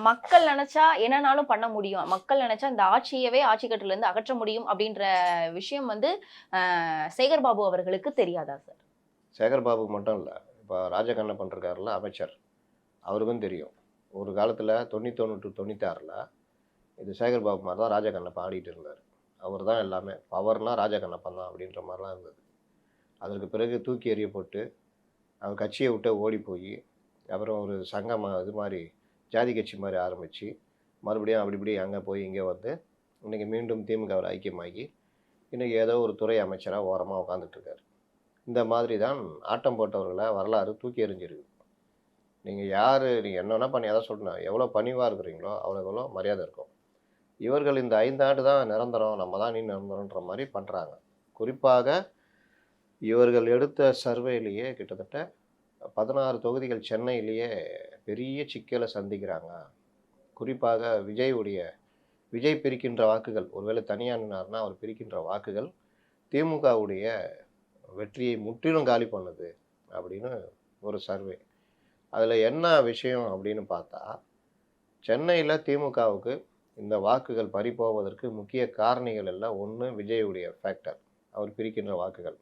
மக்கள் நினைச்சா என்னனாலும் பண்ண முடியும். மக்கள் நினைச்சா இந்த ஆட்சியவே ஆட்சி கட்டுல இருந்து அகற்ற முடியும் அப்படின்ற விஷயம் வந்து சேகர் பாபு அவர்களுக்கு தெரியாதா சார்? சேகர் பாபு மட்டும் இல்ல. இப்ப ராஜகண்ணப்பன் இருக்காருல்ல அமைச்சர். அவருக்கும் தெரியும். ஒரு காலத்துல 91 டூ 96ல இது சேகர் பாபு மாரி தான் ராஜகண்ணப்பன் ஆடிட்டு இருந்தாரு. அவர் தான் எல்லாமே. பவர்னா ராஜகண்ணப்பன் தான் அப்படின்ற மாரிலாம் இருந்தது. அதற்கு பிறகு தூக்கி எறியப்பட்டு, அவர் கட்சிய விட்டே ஓடி போயி, அப்புறம் ஒரு சங்கம் இது மாரி ஜாதி கட்சி மாரி ஆரம்பிச்சு, மறுபடியும் அப்படி இப்படி அங்க போய் இங்க வந்து, இன்னைக்கு மீண்டும் திமுகவுல ஐக்கியமாகி, இன்னைக்கு ஏதோ ஒரு துறை அமைச்சரா ஓரமா உட்கார்ந்துட்டு இருக்காரு. இந்த மாதிரி தான் ஆட்டம் போட்டவர்கள வரலாறு தூக்கி எறிஞ்சிருக்கு. நீங்க யாரு நீங்க என்ன வேணா பண்ணி அதான் சொல்றேன். எவ்வளோ பணிவா இருக்கிறீங்களோ, அவ்வளோக்கு எவ்வளோ மரியாதை இருக்கும். இவர்கள் இந்த 5 ஆண்டு தான் நிரந்தரம், நம்ம தான் இனி நிரந்தரம்ன்ற மாரி பண்றாங்க. குறிப்பாக இவர்கள் எடுத்த சர்வேலயே கிட்டத்தட்ட 16 தொகுதிகள் சென்னையிலேயே பெரிய சிக்கல சந்திக்கிறாங்க. குறிப்பாக விஜய் பிரிக்கின்ற வாக்குகள், ஒருவேளை தனியா நின்னாருன்னா, அவர் பிரிக்கின்ற வாக்குகள் திமுகவுடைய வெற்றியை முற்றிலும் காலி பண்ணுது அப்படின்னு ஒரு சர்வே. அதில என்ன விஷயம் அப்படின்னு பார்த்தா, சென்னையில திமுகவுக்கு இந்த வாக்குகள் பறிபோவதற்கு முக்கிய காரணிகள் எல்லாம் 1 விஜயுடைய ஃபேக்டர். அவர் பிரிக்கின்ற வாக்குகள்.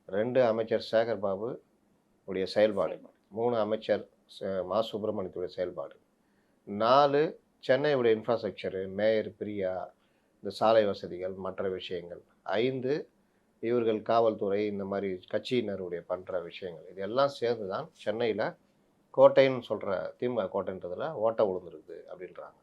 2 அமைச்சர் சேகர் பாபு உடைய செயல்பாடு. 3 அமைச்சர் மா சுப்பிரமணியத்துடைய செயல்பாடு. 4 சென்னையுடைய இன்ஃப்ராஸ்ட்ரக்சரு, மேயர் பிரியா, இந்த சாலை வசதிகள், மற்ற விஷயங்கள். 5 இவர்கள் காவல்துறை இந்த மாரி கட்சியினருடைய பண்ற விஷயங்கள். இது எல்லாம் சேர்ந்து தான் சென்னையில கோட்டைன்னு சொல்ற திமுக கோட்டைன்றதுல ஓட்டை விழுந்திருக்குது அப்படின்றாங்க.